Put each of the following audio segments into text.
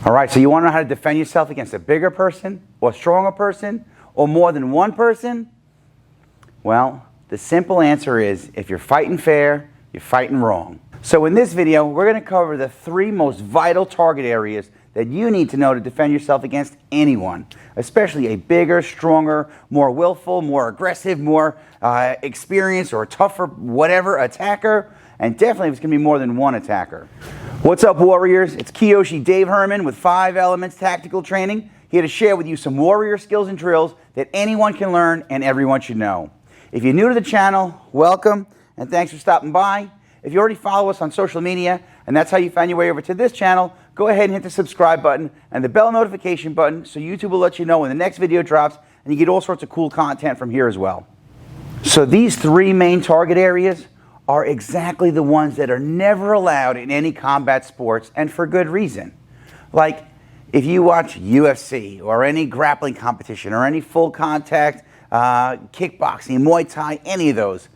All right, so you want to know how to defend yourself against a bigger person or stronger person or more than one person? Well, the simple answer is if you're fighting fair, you're fighting wrong. So in this video, we're going to cover the 3 most vital target areas that you need to know to defend yourself against anyone, especially a bigger, stronger, more willful, more aggressive, more experienced or tougher, whatever attacker, and definitely if it's going to be more than one attacker. What's up, warriors? It's Kiyoshi Dave Herman with 5 Elements Tactical Training, here to share with you some warrior skills and drills that anyone can learn and everyone should know. If you're new to the channel, welcome, and thanks for stopping by. If you already follow us on social media, and that's how you find your way over to this channel, go ahead and hit the subscribe button and the bell notification button so YouTube will let you know when the next video drops, and you get all sorts of cool content from here as well. So these 3 main target areas are exactly the ones that are never allowed in any combat sports, and for good reason. Like, if you watch UFC or any grappling competition or any full contact kickboxing, Muay Thai, any of those,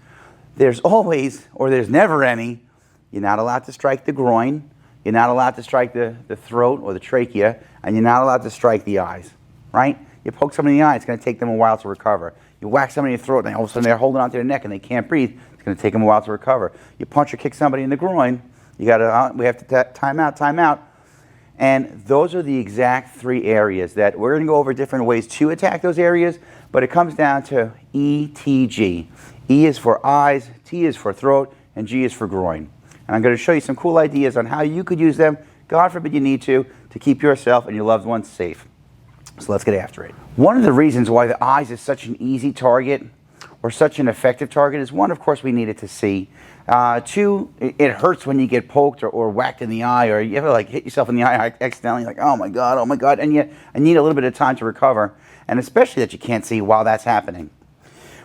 there's always, or there's never any, you're not allowed to strike the groin, you're not allowed to strike the throat or the trachea, and you're not allowed to strike the eyes, right? You poke somebody in the eye, it's going to take them a while to recover. You whack somebody in the throat, and all of a sudden they're holding onto their neck and they can't breathe. It's going to take them a while to recover. You punch or kick somebody in the groin, we have to time out. And those are the exact 3 areas that we're going to go over different ways to attack those areas, but it comes down to ETG. E is for eyes, T is for throat, and G is for groin. And I'm going to show you some cool ideas on how you could use them, God forbid you need to keep yourself and your loved ones safe. So let's get after it. One of the reasons why the eyes is such an easy target or such an effective target is, 1, of course, we need it to see. 2, it hurts when you get poked or whacked in the eye, or you ever like hit yourself in the eye accidentally, like, oh my God, and you need a little bit of time to recover, and especially that you can't see while that's happening.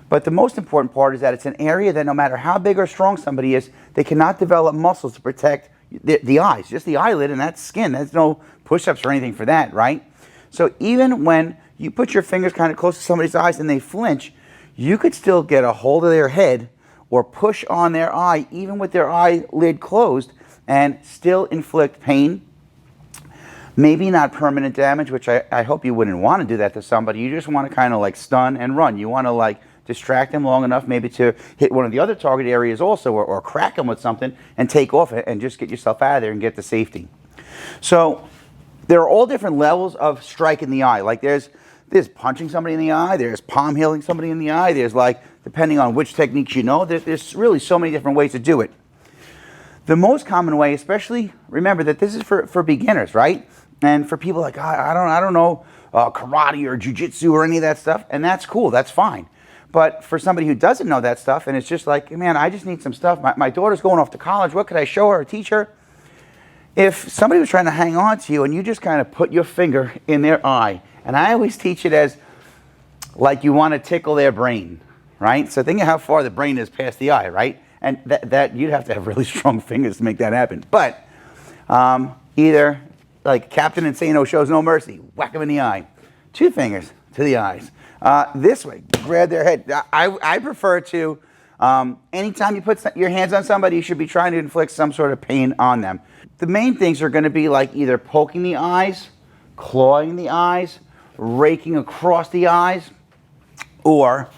But the most important part is that it's an area that no matter how big or strong somebody is, they cannot develop muscles to protect the eyes, just the eyelid and that skin. There's no push-ups or anything for that, right? So even when you put your fingers kind of close to somebody's eyes and they flinch, you could still get a hold of their head or push on their eye, even with their eyelid closed, and still inflict pain. Maybe not permanent damage, which I hope you wouldn't want to do that to somebody. You just want to kind of like stun and run. You want to like distract them long enough maybe to hit one of the other target areas also, or crack them with something and take off and just get yourself out of there and get to safety. So there are all different levels of strike in the eye. Like there's punching somebody in the eye, there's palm healing somebody in the eye, there's like, depending on which techniques you know, there's really so many different ways to do it. The most common way, especially, remember that this is for beginners, right? And for people like, I don't know karate or jiu-jitsu or any of that stuff, and that's cool, that's fine. But for somebody who doesn't know that stuff, and it's just like, man, I just need some stuff. My daughter's going off to college. What could I show her or teach her? If somebody was trying to hang on to you and you just kind of put your finger in their eye, and I always teach it as like you want to tickle their brain, right? So think of how far the brain is past the eye, right? And that you'd have to have really strong fingers to make that happen. But either like Captain Insano shows no mercy, whack them in the eye. 2 fingers to the eyes. This way, grab their head. I prefer to, anytime you put your hands on somebody, you should be trying to inflict some sort of pain on them. The main things are going to be like either poking the eyes, clawing the eyes, raking across the eyes, or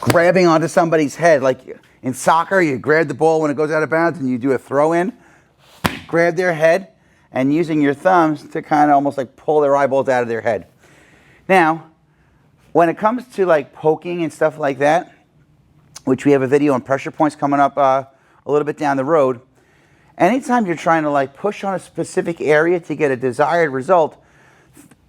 grabbing onto somebody's head. Like in soccer, you grab the ball when it goes out of bounds and you do a throw in, grab their head, and using your thumbs to kind of almost like pull their eyeballs out of their head. Now, when it comes to like poking and stuff like that, which we have a video on pressure points coming up a little bit down the road, anytime you're trying to like push on a specific area to get a desired result,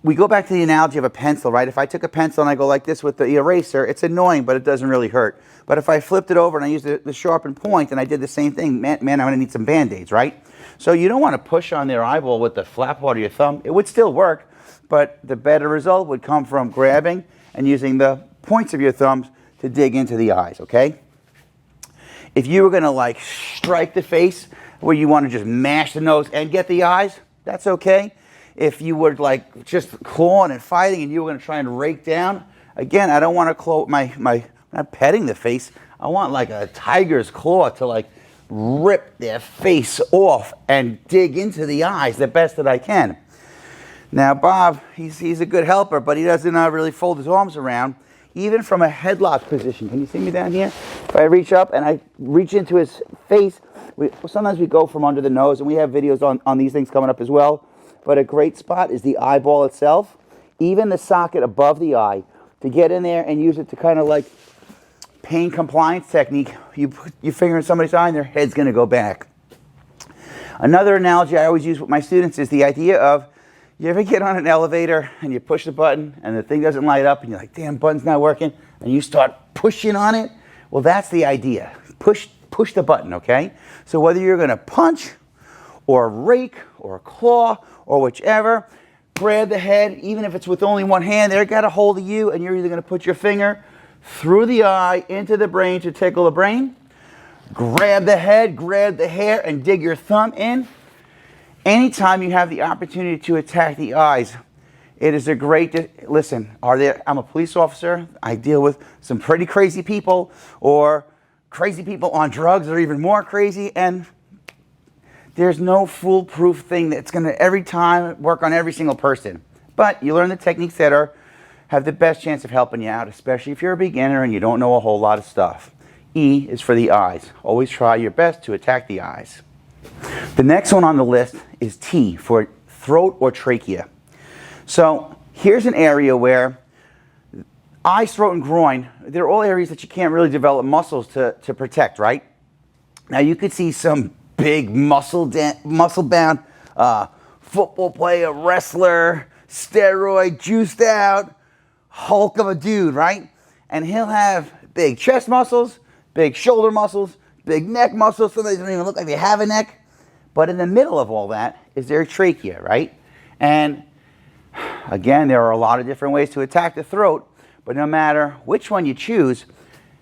we go back to the analogy of a pencil, right? If I took a pencil and I go like this with the eraser, it's annoying, but it doesn't really hurt. But if I flipped it over and I used the sharpened point and I did the same thing, man, I'm going to need some Band-Aids, right? So you don't want to push on their eyeball with the flat part of your thumb. It would still work, but the better result would come from grabbing and using the points of your thumbs to dig into the eyes, okay? If you were going to like strike the face where you want to just mash the nose and get the eyes, that's okay. If you were like just clawing and fighting and you were going to try and rake down, again, I don't want to claw I'm not petting the face. I want like a tiger's claw to like rip their face off and dig into the eyes the best that I can. Now Bob, he's a good helper, but he doesn't really fold his arms around, even from a headlock position. Can you see me down here? If I reach up and I reach into his face, sometimes we go from under the nose, and we have videos on these things coming up as well. But a great spot is the eyeball itself, even the socket above the eye, to get in there and use it to kind of like pain compliance technique. You put your finger in somebody's eye and their head's going to go back. Another analogy I always use with my students is the idea of, you ever get on an elevator and you push the button and the thing doesn't light up and you're like, damn, button's not working, and you start pushing on it? Well, that's the idea. Push the button, okay? So whether you're going to punch or rake or claw or whichever, grab the head, even if it's with only one hand, they've got a hold of you, and you're either going to put your finger through the eye into the brain to tickle the brain, grab the head, grab the hair, and dig your thumb in. Anytime you have the opportunity to attack the eyes, it is a great, listen, I'm a police officer. I deal with some pretty crazy people, or crazy people on drugs, or even more crazy, and there's no foolproof thing that's going to every time work on every single person. But you learn the techniques that have the best chance of helping you out, especially if you're a beginner and you don't know a whole lot of stuff. E is for the eyes. Always try your best to attack the eyes. The next one on the list is T for throat or trachea. So here's an area where eyes, throat, and groin, they're all areas that you can't really develop muscles to protect, right? Now you could see some big muscle-bound football player, wrestler, steroid, juiced out, hulk of a dude, right? And he'll have big chest muscles, big shoulder muscles, big neck muscles. Some of these don't even look like they have a neck. But in the middle of all that is their trachea, right? And again, there are a lot of different ways to attack the throat, but no matter which one you choose,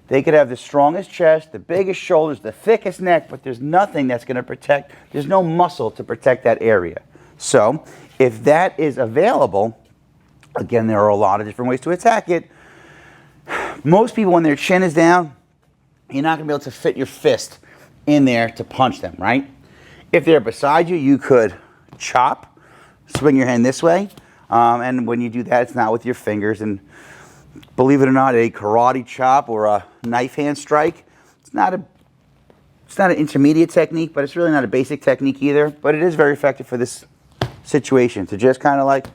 they could have the strongest chest, the biggest shoulders, the thickest neck, but there's nothing that's going to protect, there's no muscle to protect that area. So if that is available, again, there are a lot of different ways to attack it. Most people, when their chin is down, you're not going to be able to fit your fist in there to punch them, right? If they're beside you, you could chop, swing your hand this way, and when you do that, it's not with your fingers. And believe it or not, a karate chop or a knife hand strike, it's not an intermediate technique, but it's really not a basic technique either. But it is very effective for this situation, to just kind of like,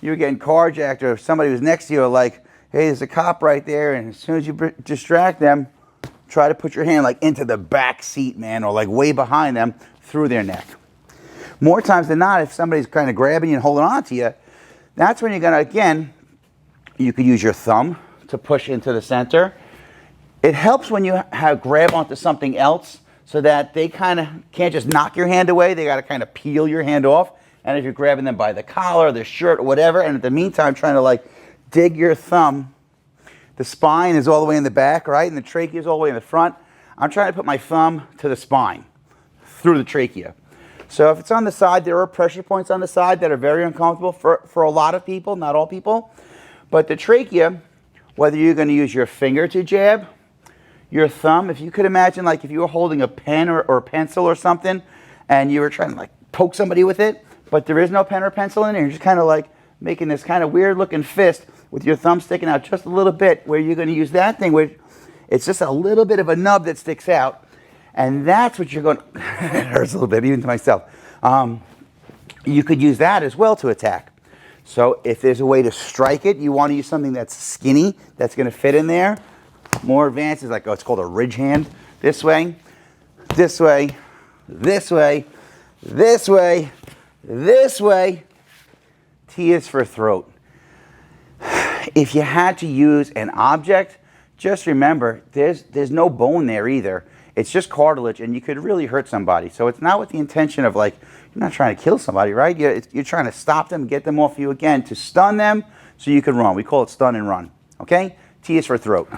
you're getting carjacked, or if somebody was next to you, like, hey, there's a cop right there, and as soon as you distract them, try to put your hand like into the back seat, man, or like way behind them through their neck. More times than not, if somebody's kind of grabbing you and holding on to you, that's when you're going to, again, you could use your thumb to push into the center. It helps when you grab onto something else, so that they kind of can't just knock your hand away. They got to kind of peel your hand off. And if you're grabbing them by the collar, the shirt, or whatever, and at the meantime trying to like dig your thumb, the spine is all the way in the back, right? And the trachea is all the way in the front. I'm trying to put my thumb to the spine through the trachea. So if it's on the side, there are pressure points on the side that are very uncomfortable for a lot of people, not all people. But the trachea, whether you're going to use your finger to jab, your thumb, if you could imagine, like if you were holding a pen or a pencil or something, and you were trying to like poke somebody with it, but there is no pen or pencil in there, you're just kind of like making this kind of weird looking fist with your thumb sticking out just a little bit, where you're going to use that thing where it's just a little bit of a nub that sticks out. And that's what you're going to, it hurts a little bit, even to myself. You could use that as well to attack. So if there's a way to strike it, you want to use something that's skinny, that's going to fit in there. More advanced is like, it's called a ridge hand. This way, this way, this way, this way, this way. T is for throat. If you had to use an object, just remember, there's no bone there either. It's just cartilage, and you could really hurt somebody. So it's not with the intention of like, you're not trying to kill somebody, right? You're trying to stop them, get them off you again, to stun them so you can run. We call it stun and run, okay? T is for throat.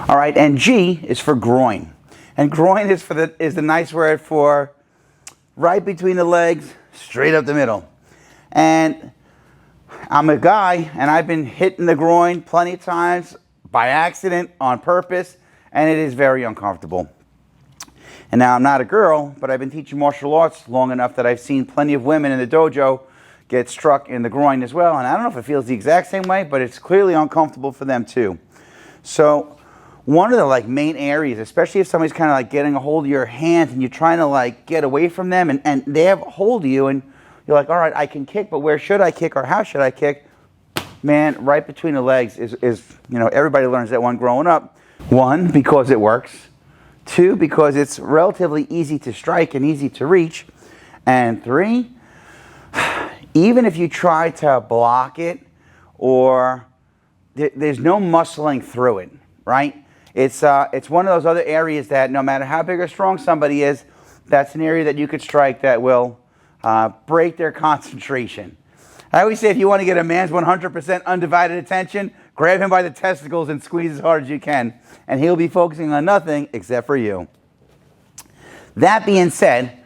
All right, and G is for groin. And groin is the nice word for right between the legs, straight up the middle. And I'm a guy, and I've been hit in the groin plenty of times by accident, on purpose, and it is very uncomfortable. And now I'm not a girl, but I've been teaching martial arts long enough that I've seen plenty of women in the dojo get struck in the groin as well. And I don't know if it feels the exact same way, but it's clearly uncomfortable for them too. So one of the like main areas, especially if somebody's kind of like getting a hold of your hands and you're trying to like get away from them, and they have a hold of you and you're like, all right, I can kick, but where should I kick or how should I kick? Man, right between the legs is you know, everybody learns that one growing up. One, because it works. Two, because it's relatively easy to strike and easy to reach. And three, even if you try to block it or there's no muscling through it, right? It's one of those other areas that no matter how big or strong somebody is, that's an area that you could strike that will break their concentration. I always say if you want to get a man's 100% undivided attention, grab him by the testicles and squeeze as hard as you can, and he'll be focusing on nothing except for you. That being said,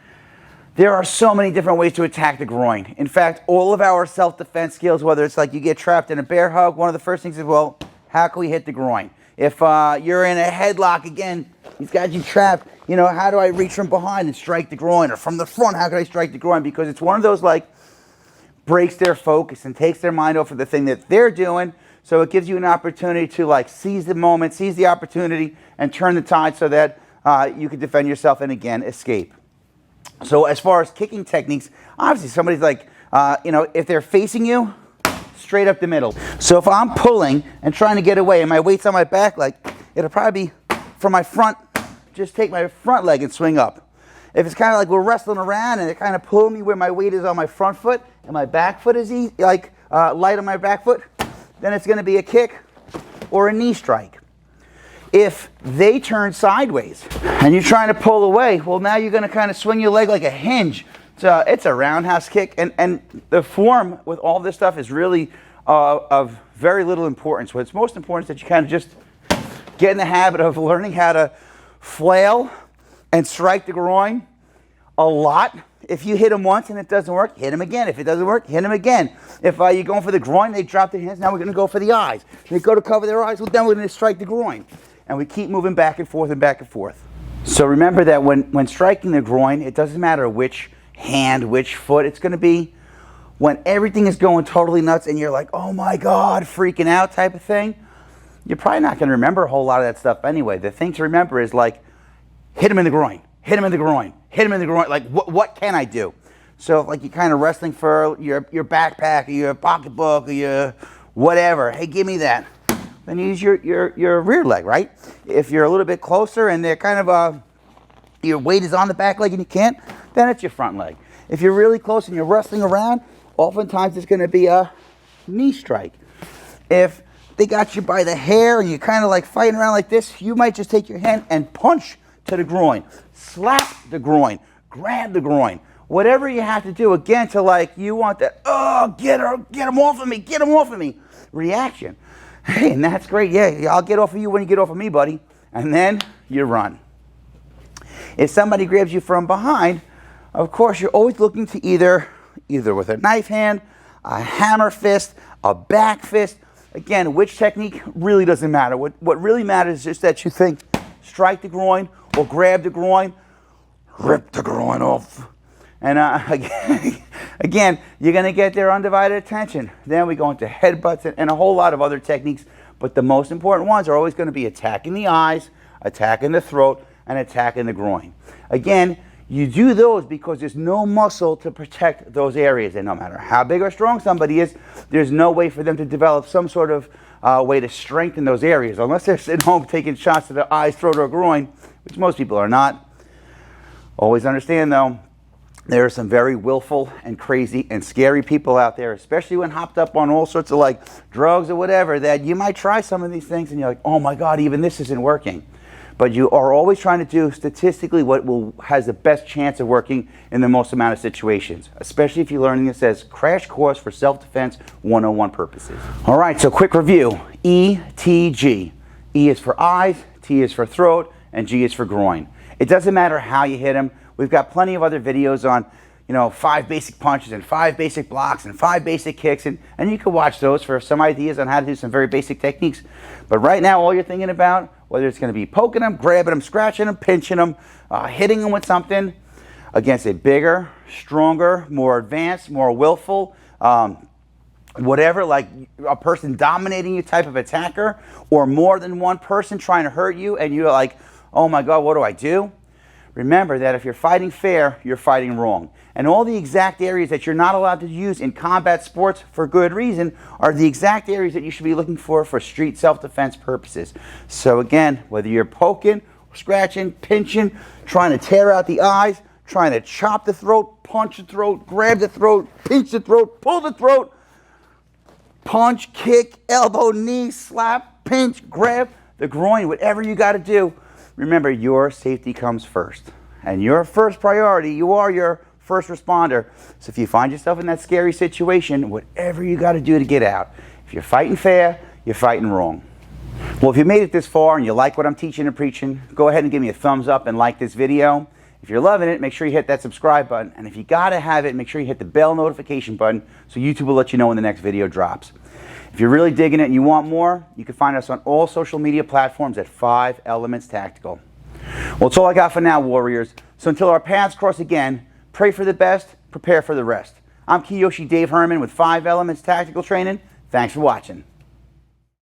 there are so many different ways to attack the groin. In fact, all of our self-defense skills, whether it's like you get trapped in a bear hug, one of the first things is, well, how can we hit the groin? If you're in a headlock, again, he's got you trapped, you know, how do I reach from behind and strike the groin? Or from the front, how can I strike the groin? Because it's one of those like breaks their focus and takes their mind off of the thing that they're doing. So it gives you an opportunity to like seize the moment, seize the opportunity, and turn the tide so that you can defend yourself and again escape. So as far as kicking techniques, obviously somebody's like, you know, if they're facing you, straight up the middle. So if I'm pulling and trying to get away and my weight's on my back, like it'll probably be from my front, just take my front leg and swing up. If it's kind of like we're wrestling around and they're kind of pulling me where my weight is on my front foot and my back foot is light on my back foot, then it's going to be a kick or a knee strike. If they turn sideways and you're trying to pull away, well, now you're going to kind of swing your leg like a hinge. It's a roundhouse kick, and the form with all this stuff is really of very little importance. What's most important is that you kind of just get in the habit of learning how to flail and strike the groin a lot. If you hit them once and it doesn't work, hit them again. If it doesn't work, hit them again. If you're going for the groin, they drop their hands. Now we're going to go for the eyes. They go to cover their eyes. Well, then we're going to strike the groin. And we keep moving back and forth and back and forth. So remember that when striking the groin, it doesn't matter which hand, which foot. It's going to be when everything is going totally nuts and you're like, oh my God, freaking out type of thing. You're probably not going to remember a whole lot of that stuff anyway. The thing to remember is like, hit him in the groin, hit him in the groin, hit him in the groin. Like, what can I do? So like you're kind of wrestling for your backpack or your pocketbook or your whatever. Hey, give me that. Then use your rear leg, right? If you're a little bit closer and they're kind of, your weight is on the back leg and you can't, then it's your front leg. If you're really close and you're wrestling around, oftentimes it's going to be a knee strike. If they got you by the hair and you're kind of like fighting around like this, you might just take your hand and punch to the groin, slap the groin, grab the groin, whatever you have to do, again, to like, you want that, oh, get him off of me, reaction. Hey, and that's great. Yeah, I'll get off of you when you get off of me, buddy. And then you run. If somebody grabs you from behind, of course, you're always looking to either with a knife hand, a hammer fist, a back fist. Again, which technique really doesn't matter. What really matters is just that you think, strike the groin or grab the groin, rip the groin off. And again, you're going to get their undivided attention. Then we go into headbutts and a whole lot of other techniques. But the most important ones are always going to be attacking the eyes, attacking the throat, and attacking the groin. Again, you do those because there's no muscle to protect those areas. And no matter how big or strong somebody is, there's no way for them to develop some sort of way to strengthen those areas. Unless they're sitting home taking shots to the eyes, throat, or groin, which most people are not. Always understand, though, there are some very willful and crazy and scary people out there, especially when hopped up on all sorts of like drugs or whatever, that you might try some of these things and you're like, oh my God, even this isn't working. But you are always trying to do statistically what has the best chance of working in the most amount of situations, especially if you're learning this as Crash Course for Self-Defense 101 purposes. All right, so quick review. E, T, G. E is for eyes, T is for throat, and G is for groin. It doesn't matter how you hit them. We've got plenty of other videos on, 5 basic punches and 5 basic blocks and 5 basic kicks, and you can watch those for some ideas on how to do some very basic techniques. But right now, all you're thinking about, whether it's going to be poking them, grabbing them, scratching them, pinching them, hitting them with something against a bigger, stronger, more advanced, more willful, whatever, like a person dominating you type of attacker, or more than one person trying to hurt you, and you're like, oh my God, what do I do? Remember that if you're fighting fair, you're fighting wrong. And all the exact areas that you're not allowed to use in combat sports for good reason are the exact areas that you should be looking for street self-defense purposes. So again, whether you're poking, scratching, pinching, trying to tear out the eyes, trying to chop the throat, punch the throat, grab the throat, pinch the throat, pull the throat, punch, kick, elbow, knee, slap, pinch, grab the groin, whatever you got to do. Remember, your safety comes first. And your first priority, you are your first responder. So if you find yourself in that scary situation, whatever you got to do to get out. If you're fighting fair, you're fighting wrong. Well, if you made it this far and you like what I'm teaching and preaching, go ahead and give me a thumbs up and like this video. If you're loving it, make sure you hit that subscribe button. And if you got to have it, make sure you hit the bell notification button so YouTube will let you know when the next video drops. If you're really digging it and you want more, you can find us on all social media platforms at 5 Elements Tactical. Well, it's all I got for now, Warriors. So until our paths cross again, pray for the best, prepare for the rest. I'm Kiyoshi Dave Herman with 5 Elements Tactical Training. Thanks for watching.